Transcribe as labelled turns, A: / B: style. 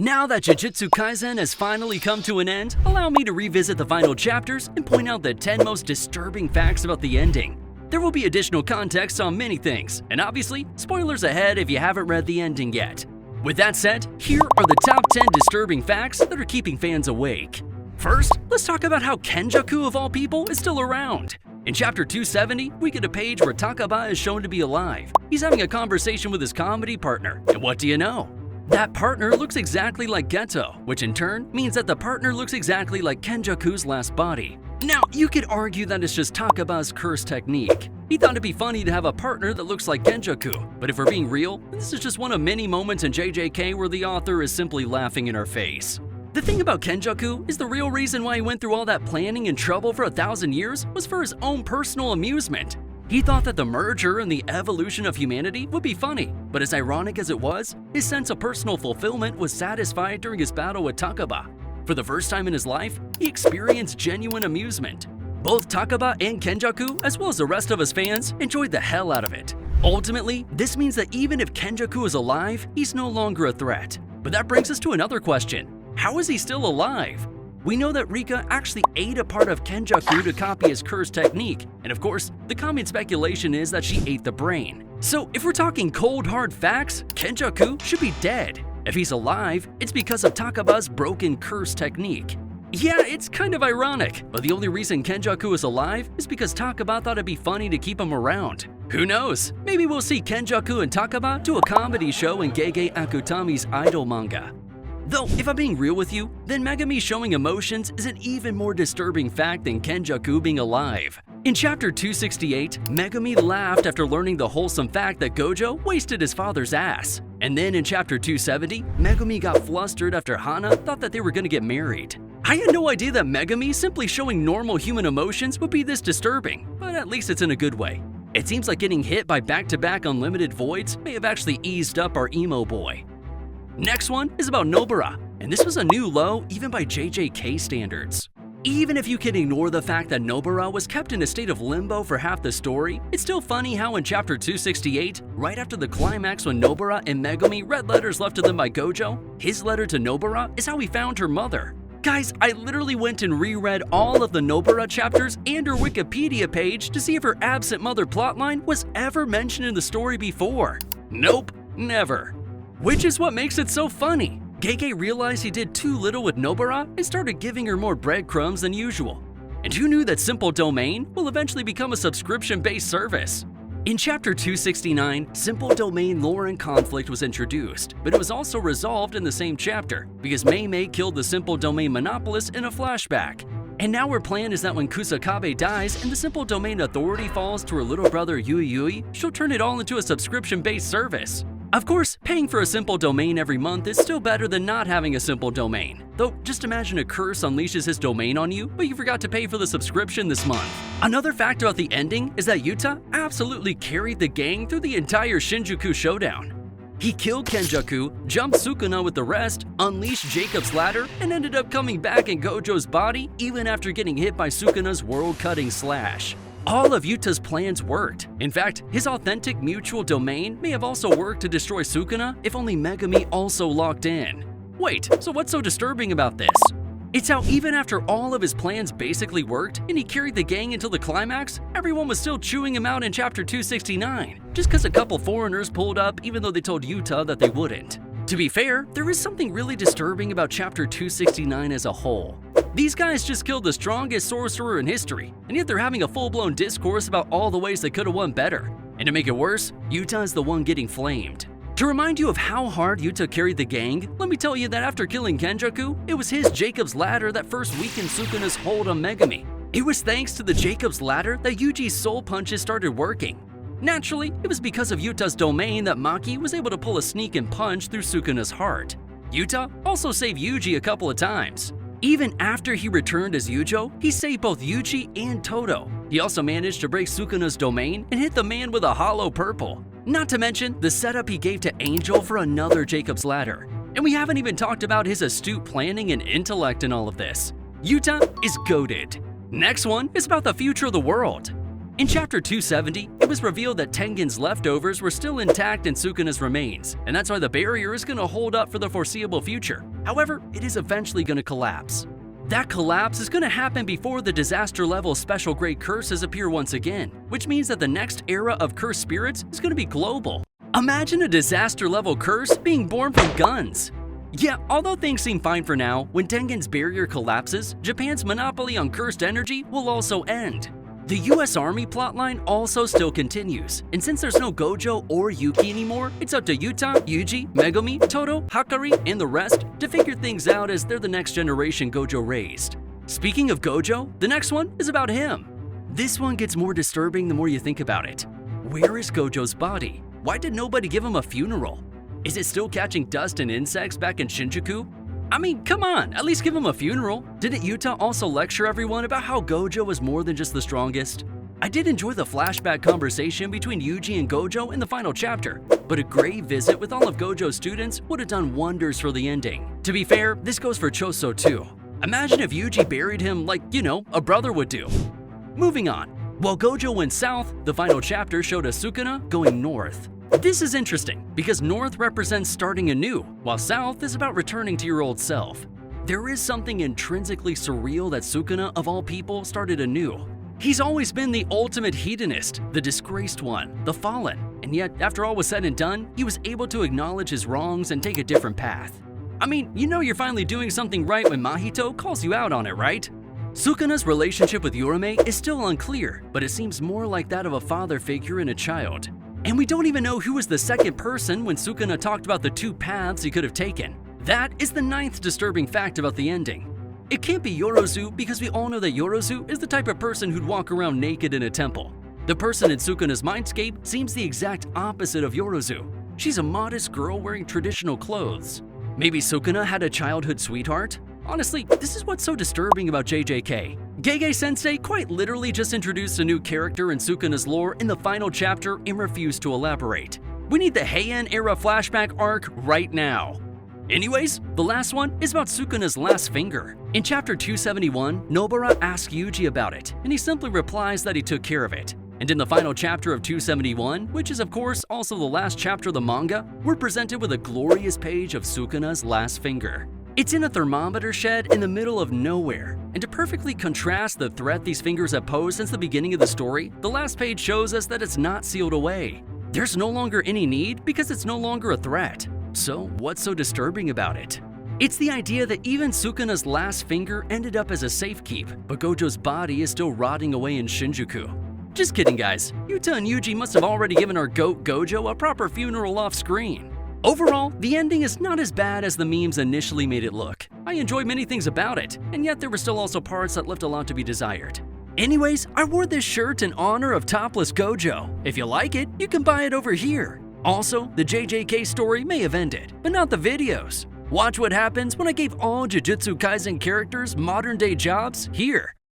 A: Now that Jujutsu Kaisen has finally come to an end, allow me to revisit the final chapters and point out the 10 most disturbing facts about the ending. There will be additional context on many things, and obviously, spoilers ahead if you haven't read the ending yet. With that said, here are the top 10 disturbing facts that are keeping fans awake. First, let's talk about how Kenjaku of all people is still around. In chapter 270, we get a page where Takaba is shown to be alive. He's having a conversation with his comedy partner, and what do you know? That partner looks exactly like Geto, which in turn means that the partner looks exactly like Kenjaku's last body. Now, you could argue that it's just Takaba's curse technique. He thought it'd be funny to have a partner that looks like Kenjaku, but if we're being real, this is just one of many moments in JJK where the author is simply laughing in our face. The thing about Kenjaku is the real reason why he went through all that planning and trouble for 1,000 years was for his own personal amusement. He thought that the merger and the evolution of humanity would be funny, but as ironic as it was, his sense of personal fulfillment was satisfied during his battle with Takaba. For the first time in his life, he experienced genuine amusement. Both Takaba and Kenjaku, as well as the rest of his fans, enjoyed the hell out of it. Ultimately, this means that even if Kenjaku is alive, he's no longer a threat. But that brings us to another question. How is he still alive? We know that Rika actually ate a part of Kenjaku to copy his curse technique, and of course, the common speculation is that she ate the brain. So if we're talking cold hard facts, Kenjaku should be dead. If he's alive, it's because of Takaba's broken curse technique. Yeah, it's kind of ironic, but the only reason Kenjaku is alive is because Takaba thought it'd be funny to keep him around. Who knows? Maybe we'll see Kenjaku and Takaba do a comedy show in Gege Akutami's idol manga. Though, if I'm being real with you, then Megumi showing emotions is an even more disturbing fact than Kenjaku being alive. In chapter 268, Megumi laughed after learning the wholesome fact that Gojo wasted his father's ass. And then in chapter 270, Megumi got flustered after Hana thought that they were gonna get married. I had no idea that Megumi simply showing normal human emotions would be this disturbing, but at least it's in a good way. It seems like getting hit by back-to-back unlimited voids may have actually eased up our emo boy. Next one is about Nobara, and this was a new low even by JJK standards. Even if you can ignore the fact that Nobara was kept in a state of limbo for half the story, it's still funny how in chapter 268, right after the climax when Nobara and Megumi read letters left to them by Gojo, his letter to Nobara is how he found her mother. Guys, I literally went and reread all of the Nobara chapters and her Wikipedia page to see if her absent mother plotline was ever mentioned in the story before. Nope, never. Which is what makes it so funny. Gege realized he did too little with Nobara and started giving her more breadcrumbs than usual. And who knew that Simple Domain will eventually become a subscription-based service? In chapter 269, Simple Domain lore and conflict was introduced, but it was also resolved in the same chapter because Mei killed the Simple Domain monopolist in a flashback. And now her plan is that when Kusakabe dies and the Simple Domain authority falls to her little brother Yui, she'll turn it all into a subscription-based service. Of course, paying for a simple domain every month is still better than not having a simple domain. Though, just imagine a curse unleashes his domain on you, but you forgot to pay for the subscription this month. Another fact about the ending is that Yuta absolutely carried the gang through the entire Shinjuku showdown. He killed Kenjaku, jumped Sukuna with the rest, unleashed Jacob's ladder, and ended up coming back in Gojo's body even after getting hit by Sukuna's world-cutting slash. All of Yuta's plans worked. In fact, his authentic mutual domain may have also worked to destroy Sukuna if only Megumi also locked in. Wait, so what's so disturbing about this? It's how even after all of his plans basically worked and he carried the gang until the climax, everyone was still chewing him out in chapter 269, just because a couple foreigners pulled up even though they told Yuta that they wouldn't. To be fair, there is something really disturbing about chapter 269 as a whole. These guys just killed the strongest sorcerer in history, and yet they're having a full-blown discourse about all the ways they could have won better. And to make it worse, Yuta is the one getting flamed. To remind you of how hard Yuta carried the gang, let me tell you that after killing Kenjaku, it was his Jacob's Ladder that first weakened Sukuna's hold on Megumi. It was thanks to the Jacob's Ladder that Yuji's soul punches started working. Naturally, it was because of Yuta's domain that Maki was able to pull a sneak and punch through Sukuna's heart. Yuta also saved Yuji a couple of times. Even after he returned as Yujo, he saved both Yuji and Todo. He also managed to break Sukuna's domain and hit the man with a hollow purple. Not to mention the setup he gave to Angel for another Jacob's Ladder. And we haven't even talked about his astute planning and intellect in all of this. Yuta is goated. Next one is about the future of the world. In chapter 270, it it was revealed that Tengen's leftovers were still intact in Sukuna's remains, and that's why the barrier is going to hold up for the foreseeable future. However, it is eventually going to collapse. That collapse is going to happen before the disaster-level special grade curses appear once again, which means that the next era of cursed spirits is going to be global. Imagine a disaster-level curse being born from guns. Yeah, although things seem fine for now, when Tengen's barrier collapses, Japan's monopoly on cursed energy will also end. The US Army plotline also still continues, and since there's no Gojo or Yuki anymore, it's up to Yuta, Yuji, Megumi, Todo, Hakari, and the rest to figure things out as they're the next generation Gojo raised. Speaking of Gojo, the next one is about him. This one gets more disturbing the more you think about it. Where is Gojo's body? Why did nobody give him a funeral? Is it still catching dust and insects back in Shinjuku? I mean, come on, at least give him a funeral. Didn't Yuta also lecture everyone about how Gojo was more than just the strongest? I did enjoy the flashback conversation between Yuji and Gojo in the final chapter, but a grave visit with all of Gojo's students would have done wonders for the ending. To be fair, this goes for Choso too. Imagine if Yuji buried him like, a brother would do. Moving on. While Gojo went south, the final chapter showed a Sukuna going north. This is interesting because north represents starting anew, while south is about returning to your old self. There is something intrinsically surreal that Sukuna, of all people, started anew. He's always been the ultimate hedonist, the disgraced one, the fallen, and yet after all was said and done, he was able to acknowledge his wrongs and take a different path. I mean, you're finally doing something right when Mahito calls you out on it, right? Sukuna's relationship with Yorome is still unclear, but it seems more like that of a father figure and a child. And we don't even know who was the second person when Sukuna talked about the two paths he could have taken. That is the ninth disturbing fact about the ending. It can't be Yorozu because we all know that Yorozu is the type of person who'd walk around naked in a temple. The person in Sukuna's mindscape seems the exact opposite of Yorozu. She's a modest girl wearing traditional clothes. Maybe Sukuna had a childhood sweetheart? Honestly, this is what's so disturbing about JJK. Gege-sensei quite literally just introduced a new character in Sukuna's lore in the final chapter and refused to elaborate. We need the Heian era flashback arc right now. Anyways, the last one is about Sukuna's last finger. In chapter 271, Nobara asks Yuji about it, and he simply replies that he took care of it. And in the final chapter of 271, which is of course also the last chapter of the manga, we're presented with a glorious page of Sukuna's last finger. It's in a thermometer shed in the middle of nowhere, and to perfectly contrast the threat these fingers have posed since the beginning of the story, the last page shows us that it's not sealed away. There's no longer any need because it's no longer a threat. So what's so disturbing about it? It's the idea that even Sukuna's last finger ended up as a safekeep, but Gojo's body is still rotting away in Shinjuku. Just kidding, guys. Yuta and Yuji must have already given our goat Gojo a proper funeral off screen. Overall, the ending is not as bad as the memes initially made it look. I enjoyed many things about it, and yet there were still also parts that left a lot to be desired. Anyways, I wore this shirt in honor of Topless Gojo. If you like it, you can buy it over here. Also, the JJK story may have ended, but not the videos. Watch what happens when I gave all Jujutsu Kaisen characters modern-day jobs here.